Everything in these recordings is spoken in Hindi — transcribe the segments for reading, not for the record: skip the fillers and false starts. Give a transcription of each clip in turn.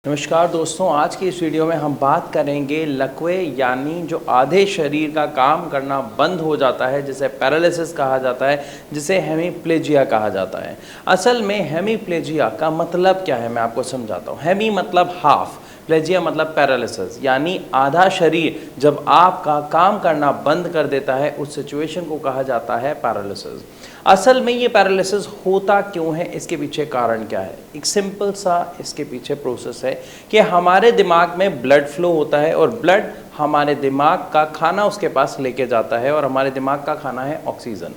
नमस्कार दोस्तों, आज की इस वीडियो में हम बात करेंगे लकवे यानी जो आधे शरीर का काम करना बंद हो जाता है, जिसे पैरालिसिस कहा जाता है, जिसे हेमीप्लेजिया कहा जाता है। असल में हेमीप्लेजिया का मतलब क्या है मैं आपको समझाता हूँ। हेमी मतलब हाफ, प्लेजिया मतलब पैरालिसिस, यानी आधा शरीर जब आपका काम करना बंद कर देता है उस सिचुएशन को कहा जाता है पैरालिसिस। असल में ये पैरालिसिस होता क्यों है, इसके पीछे कारण क्या है? एक सिंपल सा इसके पीछे प्रोसेस है कि हमारे दिमाग में ब्लड फ्लो होता है और ब्लड हमारे दिमाग का खाना उसके पास लेके जाता है और हमारे दिमाग का खाना है ऑक्सीजन।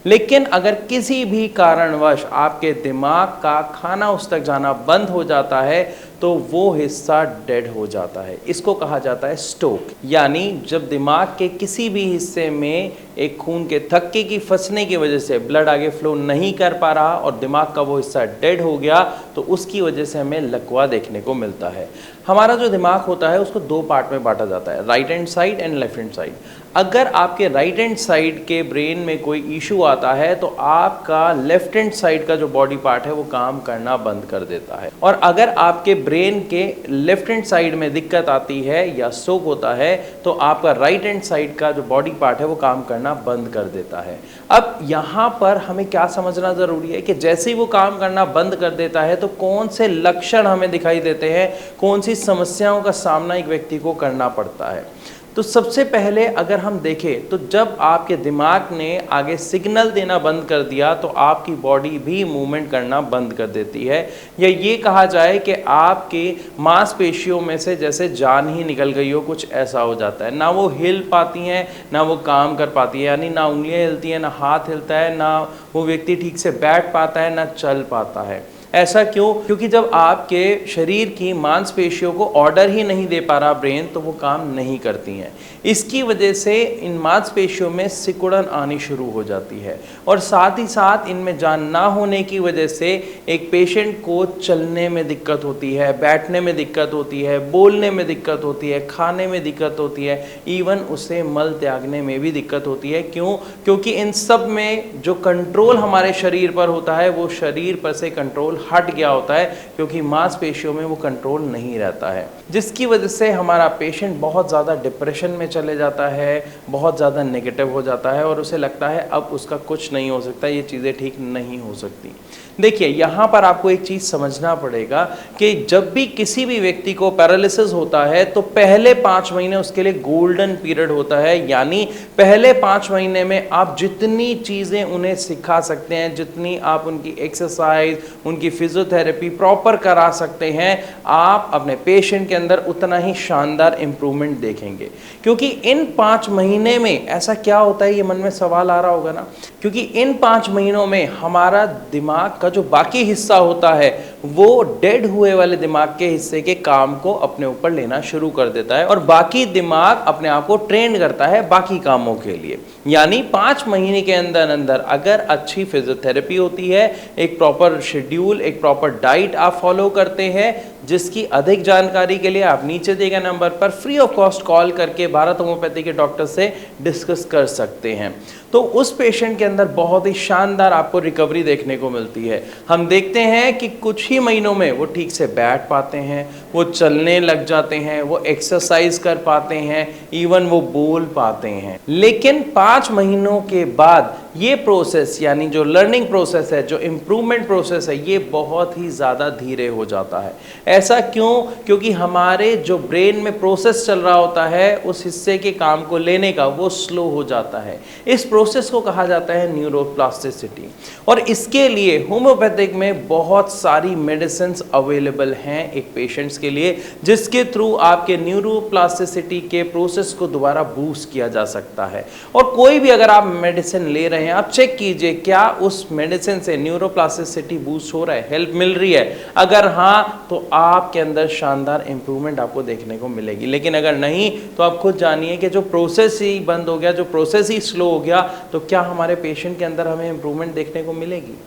लेकिन अगर किसी भी कारणवश आपके दिमाग का खाना उस तक जाना बंद हो जाता है तो वो हिस्सा डेड हो जाता है। इसको कहा जाता है स्ट्रोक, यानी जब दिमाग के किसी भी हिस्से में एक खून के थक्के की फंसने की वजह से ब्लड आगे फ्लो नहीं कर पा रहा और दिमाग का वो हिस्सा डेड हो गया तो उसकी वजह से हमें लकवा देखने को मिलता है। हमारा जो दिमाग होता है उसको दो पार्ट में बांटा जाता है, right hand side and left hand side. अगर आपके राइट हैंड साइड के ब्रेन में कोई इशू आता है तो आपका लेफ्ट हैंड साइड का जो बॉडी पार्ट है वो काम करना बंद कर देता है। और अगर आपके ब्रेन के लेफ्ट हैंड साइड में दिक्कत आती है या स्ट्रोक होता है तो आपका राइट हैंड साइड का जो बॉडी पार्ट है वो काम करना बंद कर देता है। अब यहाँ पर हमें क्या समझना ज़रूरी है कि जैसे ही वो काम करना बंद कर देता है तो कौन से लक्षण हमें दिखाई देते हैं, कौन सी समस्याओं का सामना एक व्यक्ति को करना पड़ता है। तो सबसे पहले अगर हम देखें तो जब आपके दिमाग ने आगे सिग्नल देना बंद कर दिया तो आपकी बॉडी भी मूवमेंट करना बंद कर देती है, या ये कहा जाए कि आपके मांसपेशियों में से जैसे जान ही निकल गई हो, कुछ ऐसा हो जाता है। ना वो हिल पाती हैं ना वो काम कर पाती है, यानी ना उंगलियां हिलती हैं ना हाथ हिलता है, ना वो व्यक्ति ठीक से बैठ पाता है ना चल पाता है। ऐसा क्यों? क्योंकि जब आपके शरीर की मांसपेशियों को ऑर्डर ही नहीं दे पा रहा ब्रेन तो वो काम नहीं करती हैं। इसकी वजह से इन मांसपेशियों में सिकुड़न आनी शुरू हो जाती है और साथ ही साथ इनमें जान ना होने की वजह से एक पेशेंट को चलने में दिक्कत होती है, बैठने में दिक्कत होती है, बोलने में दिक्कत होती है, खाने में दिक्कत होती है, इवन उसे मल त्यागने में भी दिक्कत होती है। क्यों? क्योंकि इन सब में जो कंट्रोल हमारे शरीर पर होता है वो शरीर पर से कंट्रोल हट गया होता है, क्योंकि मांसपेशियों में वो कंट्रोल नहीं रहता है, जिसकी वजह से हमारा पेशेंट बहुत ज़्यादा डिप्रेशन में चले जाता है, बहुत ज़्यादा नेगेटिव हो जाता है और उसे लगता है अब उसका कुछ नहीं हो सकता, ये चीज़ें ठीक नहीं हो सकती। देखिए, यहाँ पर आपको एक चीज़ समझना पड़ेगा कि जब भी किसी भी व्यक्ति को पैरालिसिस होता है तो पहले 5 महीने उसके लिए गोल्डन पीरियड होता है, यानी पहले 5 महीने में आप जितनी चीज़ें उन्हें सिखा सकते हैं, जितनी आप उनकी एक्सरसाइज, उनकी फिजियोथेरेपी प्रॉपर करा सकते हैं, आप अपने पेशेंट के अंदर उतना ही शानदार इम्प्रूवमेंट देखेंगे। क्योंकि इन 5 महीने में ऐसा क्या होता है, ये मन में सवाल आ रहा होगा ना, क्योंकि इन 5 महीनों में हमारा दिमाग का जो बाकी हिस्सा होता है वो डेड हुए वाले दिमाग के हिस्से के काम को अपने ऊपर लेना शुरू कर देता है और बाकी दिमाग अपने आप को ट्रेन करता है बाकी कामों के लिए। यानी 5 महीने के अंदर अंदर अगर अच्छी फिजियोथेरेपी होती है, एक प्रॉपर शेड्यूल, एक प्रॉपर डाइट आप फॉलो करते हैं, जिसकी अधिक जानकारी के लिए आप नीचे दिए गए नंबर पर फ्री ऑफ कॉस्ट कॉल करके भारत होम्योपैथी के डॉक्टर से डिस्कस कर सकते हैं, तो उस पेशेंट के अंदर बहुत ही शानदार आपको रिकवरी देखने को मिलती है। हम देखते हैं कि कुछ ही महीनों में वो ठीक से बैठ पाते हैं, वो चलने लग जाते हैं, वो एक्सरसाइज कर पाते हैं, इवन वो बोल पाते हैं। लेकिन 5 महीनों के बाद ये प्रोसेस, यानी जो लर्निंग प्रोसेस है, जो इम्प्रूवमेंट प्रोसेस है, ये बहुत ही ज़्यादा धीरे हो जाता है। ऐसा क्यों? क्योंकि हमारे जो ब्रेन में प्रोसेस चल रहा होता है उस हिस्से के काम को लेने का वो स्लो हो जाता है। इस प्रोसेस को कहा जाता है न्यूरोप्लास्टिसिटी, और इसके लिए होम्योपैथिक में बहुत सारी मेडिसिन अवेलेबल हैं एक पेशेंट्स के लिए, जिसके थ्रू आपके न्यूरोप्लास्टिसिटी के प्रोसेस को दोबारा बूस्ट किया जा सकता है। और कोई भी अगर आप मेडिसिन ले रहे हैं, आप चेक कीजिए क्या उस मेडिसिन से न्यूरोप्लास्टिसिटी बूस्ट हो रहा है, हेल्प मिल रही है। अगर हाँ तो आपके अंदर शानदार इंप्रूवमेंट आपको देखने को मिलेगी, लेकिन अगर नहीं तो आप खुद जानिए कि जो प्रोसेस ही बंद हो गया, जो प्रोसेस ही स्लो हो गया, तो क्या हमारे पेशेंट के अंदर हमें इंप्रूवमेंट देखने को मिलेगी?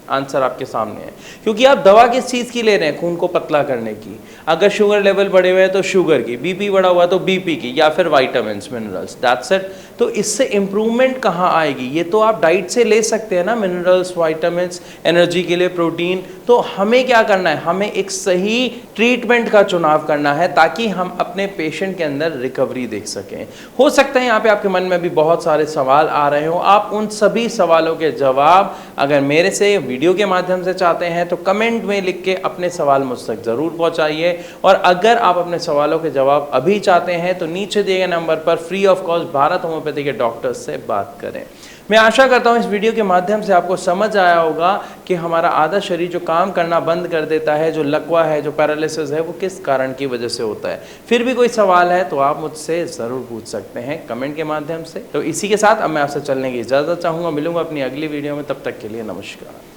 आंसर आपके सामने है। क्योंकि आप दवा किस चीज़ की ले रहे हैं? खून को पतला करने की। अगर शुगर लेवल बढ़े हुए हैं तो शुगर की, बीपी बढ़ा हुआ तो बीपी की, या फिर विटामिन्स, मिनरल्स, दैट्स इट। तो इससे इंप्रूवमेंट कहाँ आएगी? ये तो आप डाइट से ले सकते हैं ना, मिनरल्स, विटामिन्स, एनर्जी के लिए प्रोटीन, तो हमें क्या करना है, हमें एक सही ट्रीटमेंट का चुनाव करना है ताकि हम अपने पेशेंट के अंदर रिकवरी देख सकें। हो सकता है यहाँ पे आपके मन में भी बहुत सारे सवाल आ रहे हो, आप उन सभी सवालों के जवाब अगर मेरे से वीडियो के माध्यम से चाहते हैं तो कमेंट में लिख के अपने सवाल मुझ तक ज़रूर पहुँचाइए। और अगर आप अपने सवालों के जवाब अभी चाहते हैं तो नीचे दिए गए नंबर पर free of cost Bharat homeopathy के डॉक्टर्स से बात करें। मैं आशा करता हूँ इस वीडियो के माध्यम से आपको समझ आया होगा कि हमारा आधा शरीर जो काम करना बंद कर देता है, जो लकवा है, जो पैरालिसिस है, वो किस कारण की वजह से होता है। फिर भी कोई सवाल है तो आप मुझसे ज़रूर पूछ सकते हैं कमेंट के माध्यम से। तो इसी के साथ अब मैं आपसे चलने की इजाज़त चाहूँगा, मिलूंगा अपनी अगली वीडियो में, तब तक के लिए नमस्कार।